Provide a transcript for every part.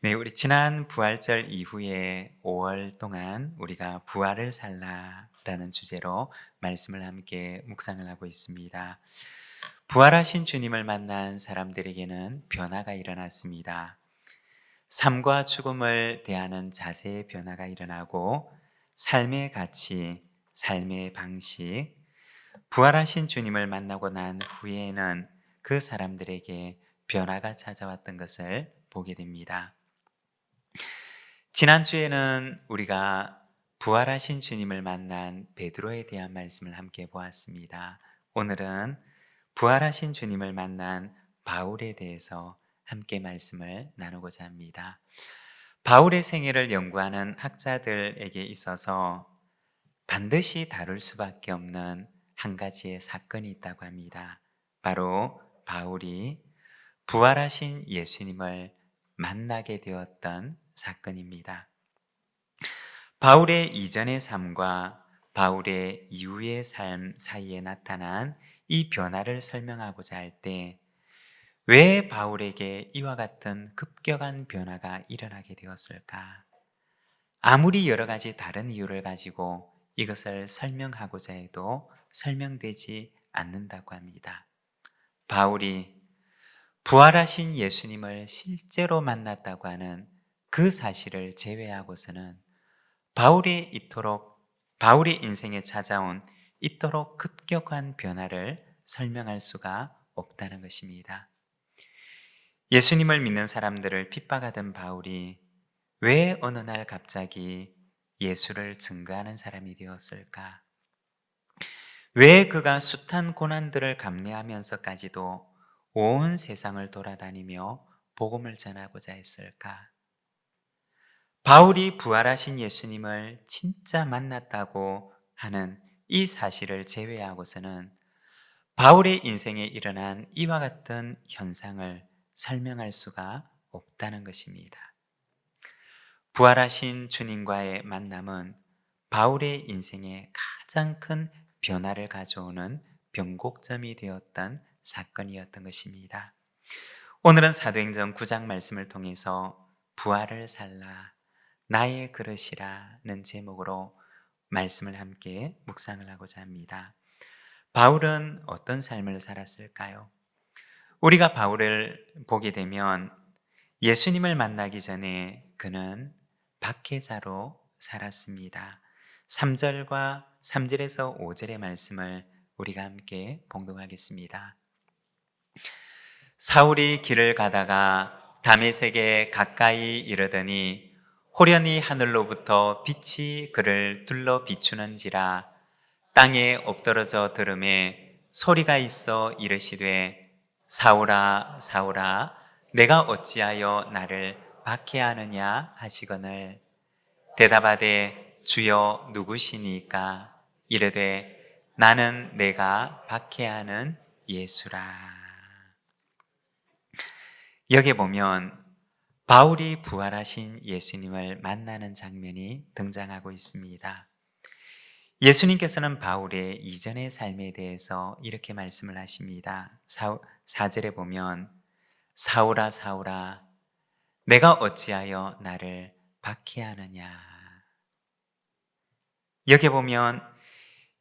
네, 우리 지난 부활절 이후에 5월 동안 우리가 부활을 살라라는 주제로 말씀을 함께 묵상을 하고 있습니다. 부활하신 주님을 만난 사람들에게는 변화가 일어났습니다. 삶과 죽음을 대하는 자세의 변화가 일어나고 삶의 가치, 삶의 방식, 부활하신 주님을 만나고 난 후에는 그 사람들에게 변화가 찾아왔던 것을 보게 됩니다. 지난주에는 우리가 부활하신 주님을 만난 베드로에 대한 말씀을 함께 보았습니다. 오늘은 부활하신 주님을 만난 바울에 대해서 함께 말씀을 나누고자 합니다. 바울의 생애를 연구하는 학자들에게 있어서 반드시 다룰 수밖에 없는 한 가지의 사건이 있다고 합니다. 바로 바울이 부활하신 예수님을 만나게 되었던 사건입니다. 바울의 이전의 삶과 바울의 이후의 삶 사이에 나타난 이 변화를 설명하고자 할 때 왜 바울에게 이와 같은 급격한 변화가 일어나게 되었을까? 아무리 여러 가지 다른 이유를 가지고 이것을 설명하고자 해도 설명되지 않는다고 합니다. 바울이 부활하신 예수님을 실제로 만났다고 하는 그 사실을 제외하고서는 바울의 인생에 찾아온 이토록 급격한 변화를 설명할 수가 없다는 것입니다. 예수님을 믿는 사람들을 핍박하던 바울이 왜 어느 날 갑자기 예수를 증거하는 사람이 되었을까? 왜 그가 숱한 고난들을 감내하면서까지도 온 세상을 돌아다니며 복음을 전하고자 했을까? 바울이 부활하신 예수님을 진짜 만났다고 하는 이 사실을 제외하고서는 바울의 인생에 일어난 이와 같은 현상을 설명할 수가 없다는 것입니다. 부활하신 주님과의 만남은 바울의 인생에 가장 큰 변화를 가져오는 변곡점이 되었던 사건이었던 것입니다. 오늘은 사도행전 9장 말씀을 통해서 부활을 살라 나의 그릇이라는 제목으로 말씀을 함께 묵상을 하고자 합니다. 바울은 어떤 삶을 살았을까요? 우리가 바울을 보게 되면 예수님을 만나기 전에 그는 박해자로 살았습니다. 3절에서 5절의 말씀을 우리가 함께 봉독하겠습니다. 사울이 길을 가다가 다메섹에 가까이 이르더니 호련히 하늘로부터 빛이 그를 둘러 비추는지라 땅에 엎드러져 들음에 소리가 있어 이르시되 사울아 사울아 내가 어찌하여 나를 박해하느냐 하시거늘 대답하되 주여 누구시니까 이르되 나는 내가 박해하는 예수라. 여기 보면 바울이 부활하신 예수님을 만나는 장면이 등장하고 있습니다. 예수님께서는 바울의 이전의 삶에 대해서 이렇게 말씀을 하십니다. 4절에 보면 사울아 사울아 내가 어찌하여 나를 박해하느냐. 여기 보면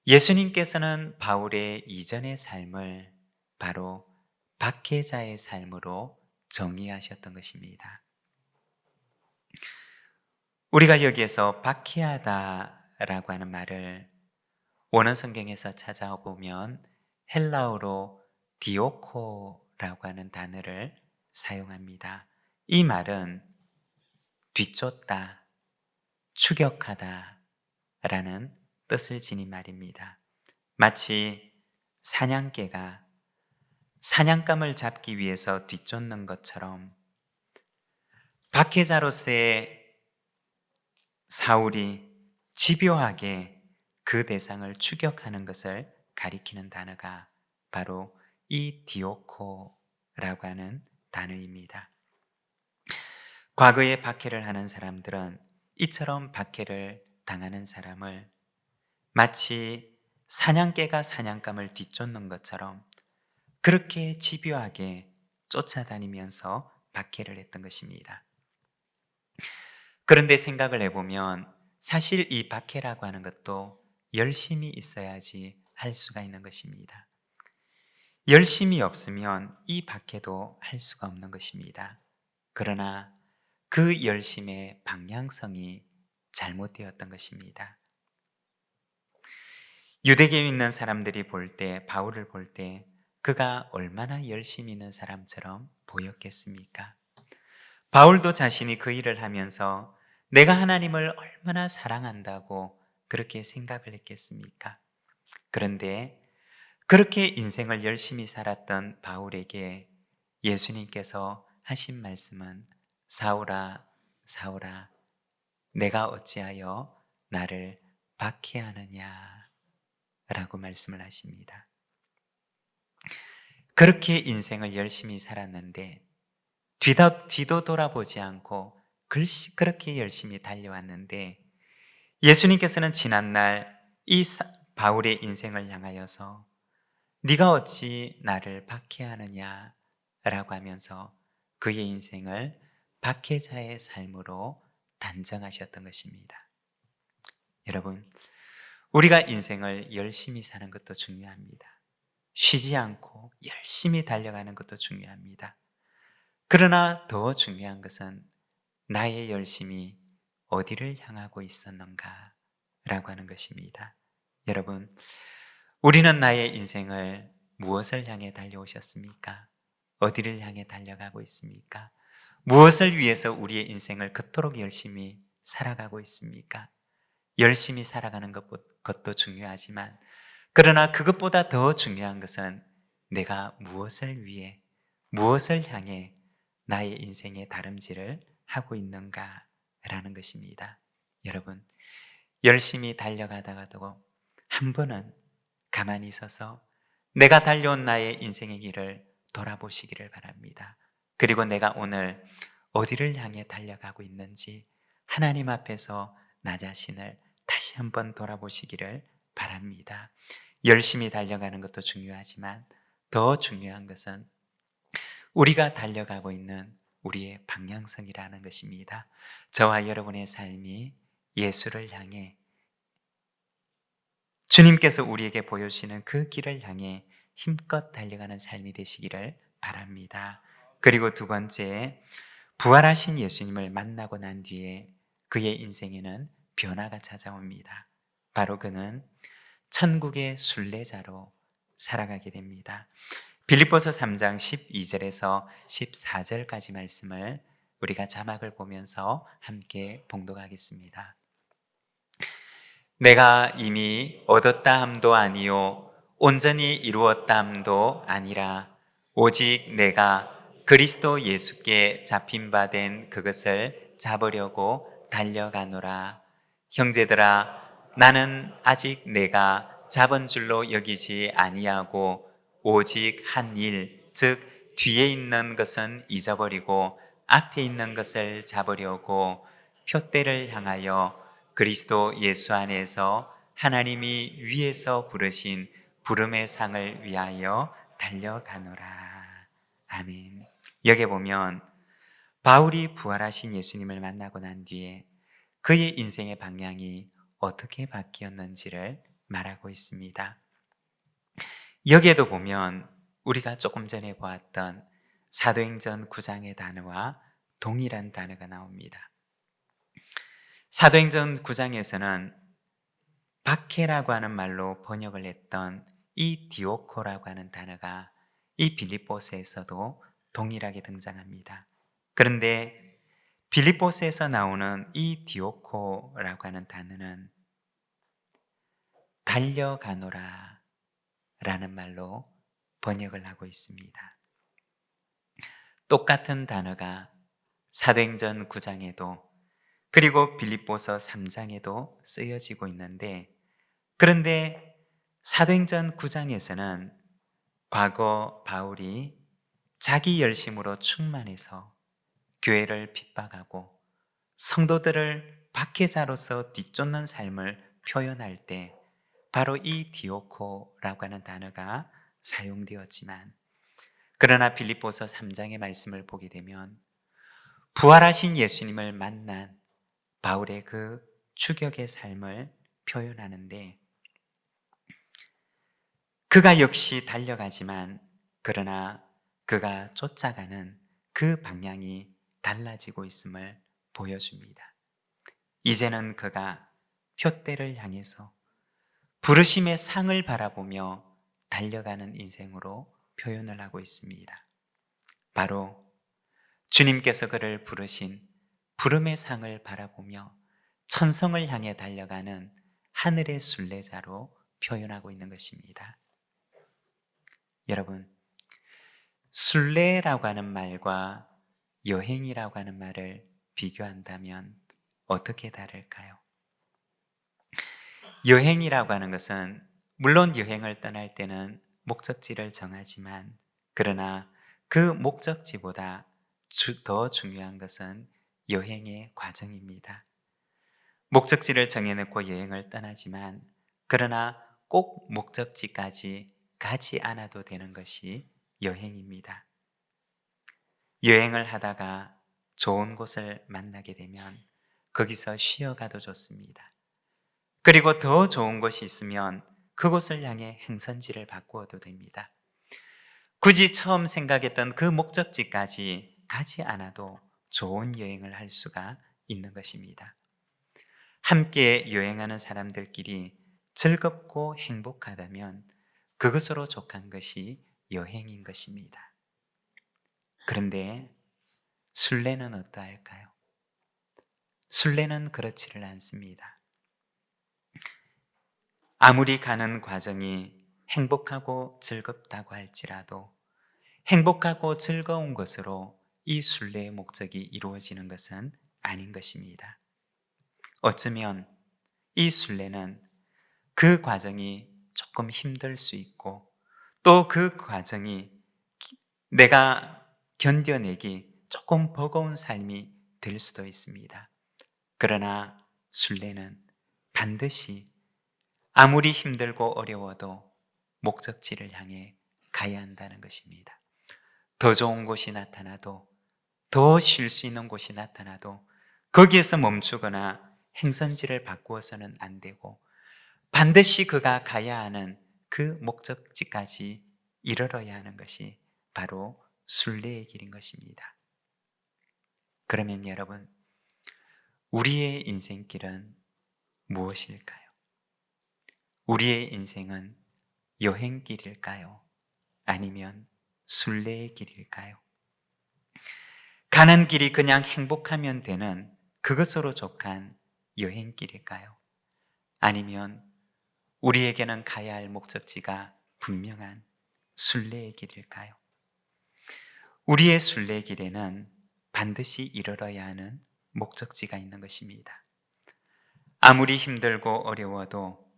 예수님께서는 바울의 이전의 삶을 바로 박해자의 삶으로 정의하셨던 것입니다. 우리가 여기에서 박해하다라고 하는 말을 원어 성경에서 찾아보면 헬라어로 디오코라고 하는 단어를 사용합니다. 이 말은 뒤쫓다, 추격하다 라는 뜻을 지닌 말입니다. 마치 사냥개가 사냥감을 잡기 위해서 뒤쫓는 것처럼 박해자로서의 사울이 집요하게 그 대상을 추격하는 것을 가리키는 단어가 바로 이 디오코라고 하는 단어입니다. 과거에 박해를 하는 사람들은 이처럼 박해를 당하는 사람을 마치 사냥개가 사냥감을 뒤쫓는 것처럼 그렇게 집요하게 쫓아다니면서 박해를 했던 것입니다. 그런데 생각을 해보면 사실 이 박해라고 하는 것도 열심이 있어야지 할 수가 있는 것입니다. 열심이 없으면 이 박해도 할 수가 없는 것입니다. 그러나 그 열심의 방향성이 잘못되었던 것입니다. 유대교에 있는 사람들이 볼 때, 바울을 볼 때 그가 얼마나 열심히 있는 사람처럼 보였겠습니까? 바울도 자신이 그 일을 하면서 내가 하나님을 얼마나 사랑한다고 그렇게 생각을 했겠습니까? 그런데 그렇게 인생을 열심히 살았던 바울에게 예수님께서 하신 말씀은 사울아, 사울아, 내가 어찌하여 나를 박해하느냐 라고 말씀을 하십니다. 그렇게 인생을 열심히 살았는데 뒤도 돌아보지 않고 그렇게 열심히 달려왔는데 예수님께서는 지난날 이 바울의 인생을 향하여서 네가 어찌 나를 박해하느냐 라고 하면서 그의 인생을 박해자의 삶으로 단정하셨던 것입니다. 여러분, 우리가 인생을 열심히 사는 것도 중요합니다. 쉬지 않고 열심히 달려가는 것도 중요합니다. 그러나 더 중요한 것은 나의 열심이 어디를 향하고 있었는가 라고 하는 것입니다. 여러분, 우리는 나의 인생을 무엇을 향해 달려오셨습니까? 어디를 향해 달려가고 있습니까? 무엇을 위해서 우리의 인생을 그토록 열심히 살아가고 있습니까? 열심히 살아가는 것도 중요하지만 그러나 그것보다 더 중요한 것은 내가 무엇을 위해, 무엇을 향해 나의 인생의 다름질을 하고 있는가라는 것입니다. 여러분, 열심히 달려가다가도 한 번은 가만히 서서 내가 달려온 나의 인생의 길을 돌아보시기를 바랍니다. 그리고 내가 오늘 어디를 향해 달려가고 있는지 하나님 앞에서 나 자신을 다시 한번 돌아보시기를 바랍니다. 열심히 달려가는 것도 중요하지만 더 중요한 것은 우리가 달려가고 있는 우리의 방향성이라는 것입니다. 저와 여러분의 삶이 예수를 향해 주님께서 우리에게 보여주시는 그 길을 향해 힘껏 달려가는 삶이 되시기를 바랍니다. 그리고 두 번째, 부활하신 예수님을 만나고 난 뒤에 그의 인생에는 변화가 찾아옵니다. 바로 그는 천국의 순례자로 살아가게 됩니다. 빌립보서 3장 12절에서 14절까지 말씀을 우리가 자막을 보면서 함께 봉독하겠습니다. 내가 이미 얻었다 함도 아니요 온전히 이루었다 함도 아니라 오직 내가 그리스도 예수께 잡힌 바 된 그것을 잡으려고 달려가노라. 형제들아, 나는 아직 내가 잡은 줄로 여기지 아니하고 오직 한 일, 즉 뒤에 있는 것은 잊어버리고 앞에 있는 것을 잡으려고 표대를 향하여 그리스도 예수 안에서 하나님이 위에서 부르신 부름의 상을 위하여 달려가노라. 아멘. 여기 보면 바울이 부활하신 예수님을 만나고 난 뒤에 그의 인생의 방향이 어떻게 바뀌었는지를 말하고 있습니다. 여기에도 보면 우리가 조금 전에 보았던 사도행전 9장의 단어와 동일한 단어가 나옵니다. 사도행전 9장에서는 박해라고 하는 말로 번역을 했던 이 디오코라고 하는 단어가 이 빌립보서에서도 동일하게 등장합니다. 그런데 빌립보서에서 나오는 이 디오코라고 하는 단어는 달려가노라 라는 말로 번역을 하고 있습니다. 똑같은 단어가 사도행전 9장에도 그리고 빌립보서 3장에도 쓰여지고 있는데 그런데 사도행전 9장에서는 과거 바울이 자기 열심으로 충만해서 교회를 핍박하고 성도들을 박해자로서 뒤쫓는 삶을 표현할 때 바로 이 디오코라고 하는 단어가 사용되었지만 그러나 빌립보서 3장의 말씀을 보게 되면 부활하신 예수님을 만난 바울의 그 추격의 삶을 표현하는데, 그가 역시 달려가지만 그러나 그가 쫓아가는 그 방향이 달라지고 있음을 보여줍니다. 이제는 그가 표대를 향해서 부르심의 상을 바라보며 달려가는 인생으로 표현을 하고 있습니다. 바로 주님께서 그를 부르신 부름의 상을 바라보며 천성을 향해 달려가는 하늘의 순례자로 표현하고 있는 것입니다. 여러분, 순례라고 하는 말과 여행이라고 하는 말을 비교한다면 어떻게 다를까요? 여행이라고 하는 것은 물론 여행을 떠날 때는 목적지를 정하지만, 그러나 그 목적지보다 더 중요한 것은 여행의 과정입니다. 목적지를 정해놓고 여행을 떠나지만 그러나 꼭 목적지까지 가지 않아도 되는 것이 여행입니다. 여행을 하다가 좋은 곳을 만나게 되면 거기서 쉬어가도 좋습니다. 그리고 더 좋은 곳이 있으면 그곳을 향해 행선지를 바꾸어도 됩니다. 굳이 처음 생각했던 그 목적지까지 가지 않아도 좋은 여행을 할 수가 있는 것입니다. 함께 여행하는 사람들끼리 즐겁고 행복하다면 그것으로 족한 것이 여행인 것입니다. 그런데 순례는 어떠할까요? 순례는 그렇지를 않습니다. 아무리 가는 과정이 행복하고 즐겁다고 할지라도 행복하고 즐거운 것으로 이 순례의 목적이 이루어지는 것은 아닌 것입니다. 어쩌면 이 순례는 그 과정이 조금 힘들 수 있고 또 그 과정이 내가 견뎌내기 조금 버거운 삶이 될 수도 있습니다. 그러나 순례는 반드시 아무리 힘들고 어려워도 목적지를 향해 가야 한다는 것입니다. 더 좋은 곳이 나타나도, 더 쉴 수 있는 곳이 나타나도 거기에서 멈추거나 행선지를 바꾸어서는 안 되고 반드시 그가 가야 하는 그 목적지까지 이르러야 하는 것이 바로 순례의 길인 것입니다. 그러면 여러분, 우리의 인생길은 무엇일까요? 우리의 인생은 여행길일까요? 아니면 순례의 길일까요? 가는 길이 그냥 행복하면 되는 그것으로 족한 여행길일까요? 아니면 우리에게는 가야 할 목적지가 분명한 순례의 길일까요? 우리의 순례의 길에는 반드시 이르러야 하는 목적지가 있는 것입니다. 아무리 힘들고 어려워도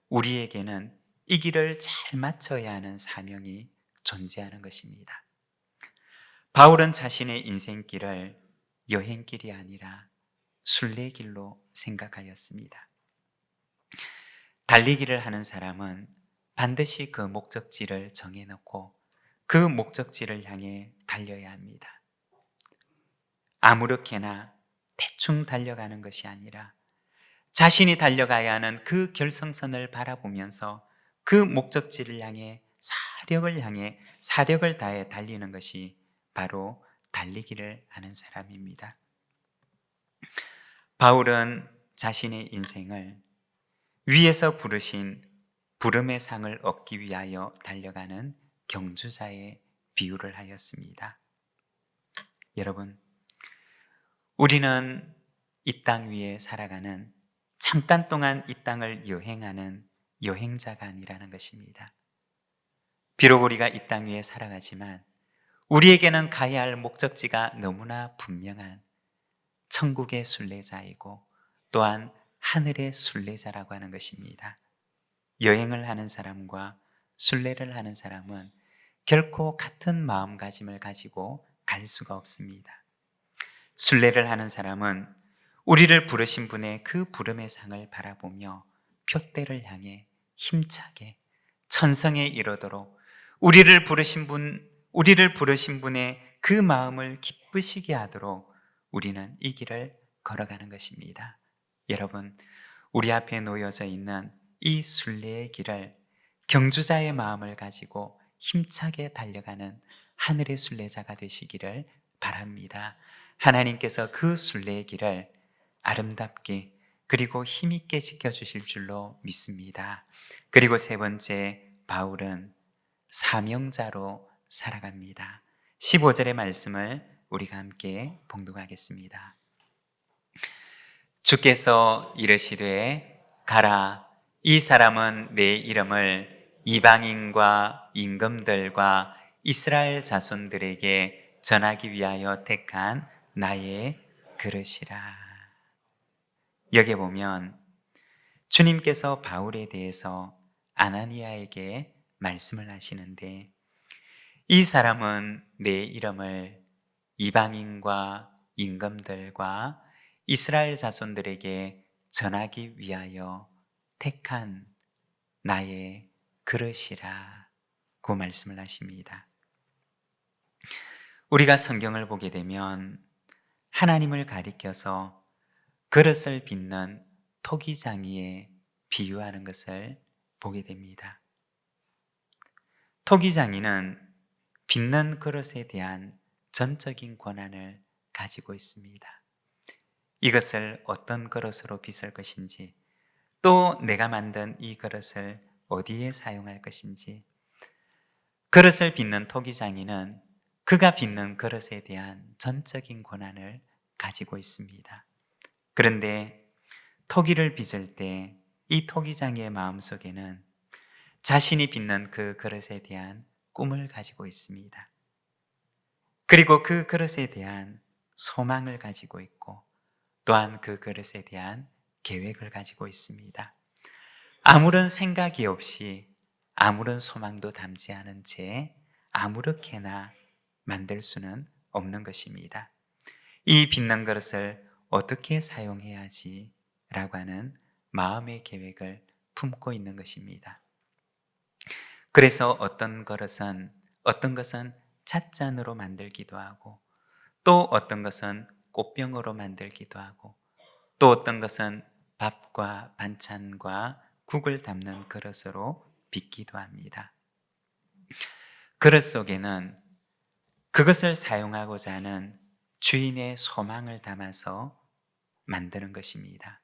우리에게는 이 길을 잘 맞춰야 하는 사명이 존재하는 것입니다. 바울은 자신의 인생길을 여행길이 아니라 순례길로 생각하였습니다. 달리기를 하는 사람은 반드시 그 목적지를 정해놓고 그 목적지를 향해 달려야 합니다. 아무렇게나 대충 달려가는 것이 아니라 자신이 달려가야 하는 그 결승선을 바라보면서 그 목적지를 향해 사력을 다해 달리는 것이 바로 달리기를 하는 사람입니다. 바울은 자신의 인생을 위에서 부르신 부름의 상을 얻기 위하여 달려가는 경주자의 비유를 하였습니다. 여러분, 우리는 이 땅 위에 살아가는, 잠깐 동안 이 땅을 여행하는 여행자가 아니라는 것입니다. 비록 우리가 이 땅 위에 살아가지만 우리에게는 가야 할 목적지가 너무나 분명한 천국의 순례자이고 또한 하늘의 순례자라고 하는 것입니다. 여행을 하는 사람과 순례를 하는 사람은 결코 같은 마음가짐을 가지고 갈 수가 없습니다. 순례를 하는 사람은 우리를 부르신 분의 그 부름의 상을 바라보며 표대를 향해 힘차게 천성에 이르도록 우리를 부르신 분의 그 마음을 기쁘시게 하도록 우리는 이 길을 걸어가는 것입니다. 여러분, 우리 앞에 놓여져 있는 이 순례의 길을 경주자의 마음을 가지고 힘차게 달려가는 하늘의 순례자가 되시기를 바랍니다. 하나님께서 그 순례의 길을 아름답게 그리고 힘있게 지켜주실 줄로 믿습니다. 그리고 세 번째, 바울은 사명자로 살아갑니다. 15절의 말씀을 우리가 함께 봉독하겠습니다. 주께서 이르시되 가라, 이 사람은 내 이름을 이방인과 임금들과 이스라엘 자손들에게 전하기 위하여 택한 나의 그릇이라. 여기 보면 주님께서 바울에 대해서 아나니아에게 말씀을 하시는데, 이 사람은 내 이름을 이방인과 임금들과 이스라엘 자손들에게 전하기 위하여 택한 나의 그릇이라 고 말씀을 하십니다. 우리가 성경을 보게 되면 하나님을 가리켜서 그릇을 빚는 토기장이에 비유하는 것을 보게 됩니다. 토기장이는 빚는 그릇에 대한 전적인 권한을 가지고 있습니다. 이것을 어떤 그릇으로 빚을 것인지, 또 내가 만든 이 그릇을 어디에 사용할 것인지, 그릇을 빚는 토기장이는 그가 빚는 그릇에 대한 전적인 권한을 가지고 있습니다. 그런데 토기를 빚을 때 이 토기장의 마음속에는 자신이 빚는 그 그릇에 대한 꿈을 가지고 있습니다. 그리고 그 그릇에 대한 소망을 가지고 있고, 또한 그 그릇에 대한 계획을 가지고 있습니다. 아무런 생각이 없이 아무런 소망도 담지 않은 채 아무렇게나 만들 수는 없는 것입니다. 이 빚는 그릇을 어떻게 사용해야지 라고 하는 마음의 계획을 품고 있는 것입니다. 그래서 어떤 것은 찻잔으로 만들기도 하고, 또 어떤 것은 꽃병으로 만들기도 하고, 또 어떤 것은 밥과 반찬과 국을 담는 그릇으로 빚기도 합니다. 그릇 속에는 그것을 사용하고자 하는 주인의 소망을 담아서 만드는 것입니다.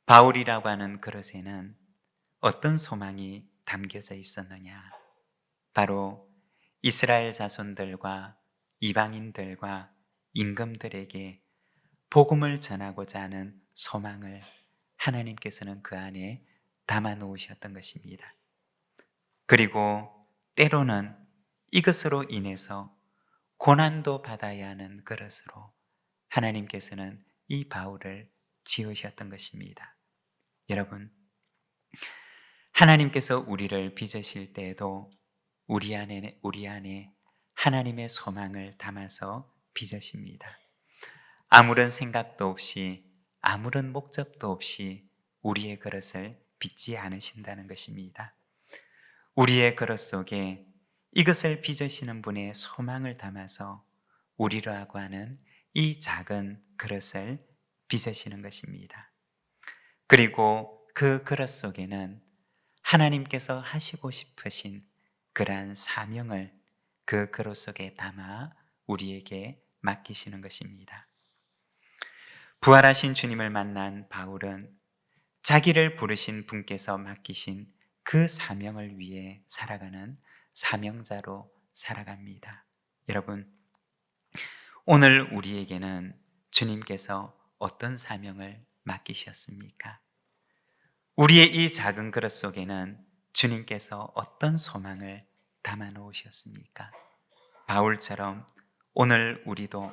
바울이라고 하는 그릇에는 어떤 소망이 담겨져 있었느냐? 바로 이스라엘 자손들과 이방인들과 임금들에게 복음을 전하고자 하는 소망을 하나님께서는 그 안에 담아 놓으셨던 것입니다. 그리고 때로는 이것으로 인해서 고난도 받아야 하는 그릇으로 하나님께서는 이 바울을 지으셨던 것입니다. 여러분, 하나님께서 우리를 빚으실 때에도 우리 안에 하나님의 소망을 담아서 빚으십니다. 아무런 생각도 없이, 아무런 목적도 없이 우리의 그릇을 빚지 않으신다는 것입니다. 우리의 그릇 속에 이것을 빚으시는 분의 소망을 담아서 우리라고 하는 이 작은 그릇을 빚으시는 것입니다. 그리고 그 그릇 속에는 하나님께서 하시고 싶으신 그러한 사명을 그 그릇 속에 담아 우리에게 맡기시는 것입니다. 부활하신 주님을 만난 바울은 자기를 부르신 분께서 맡기신 그 사명을 위해 살아가는 사명자로 살아갑니다. 여러분, 오늘 우리에게는 주님께서 어떤 사명을 맡기셨습니까? 우리의 이 작은 그릇 속에는 주님께서 어떤 소망을 담아 놓으셨습니까? 바울처럼 오늘 우리도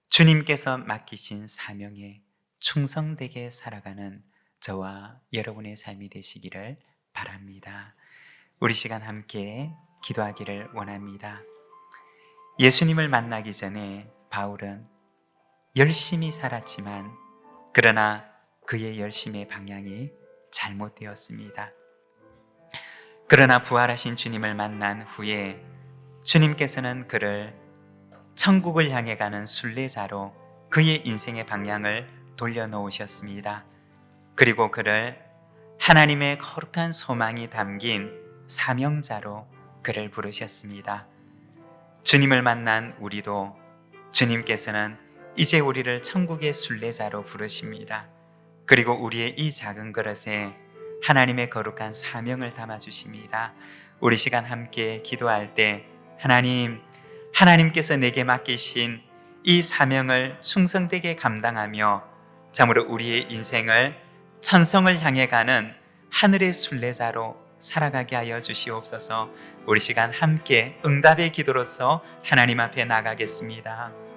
주님께서 맡기신 사명에 충성되게 살아가는 저와 여러분의 삶이 되시기를 바랍니다. 우리 시간 함께 기도하기를 원합니다. 예수님을 만나기 전에 바울은 열심히 살았지만, 그러나 그의 열심의 방향이 잘못되었습니다. 그러나 부활하신 주님을 만난 후에 주님께서는 그를 천국을 향해 가는 순례자로 그의 인생의 방향을 돌려놓으셨습니다. 그리고 그를 하나님의 거룩한 소망이 담긴 사명자로 그를 부르셨습니다. 주님을 만난 우리도 주님께서는 이제 우리를 천국의 순례자로 부르십니다. 그리고 우리의 이 작은 그릇에 하나님의 거룩한 사명을 담아주십니다. 우리 시간 함께 기도할 때 하나님께서 내게 맡기신 이 사명을 충성되게 감당하며 참으로 우리의 인생을 천성을 향해 가는 하늘의 순례자로 살아가게 하여 주시옵소서. 우리 시간 함께 응답의 기도로서 하나님 앞에 나가겠습니다.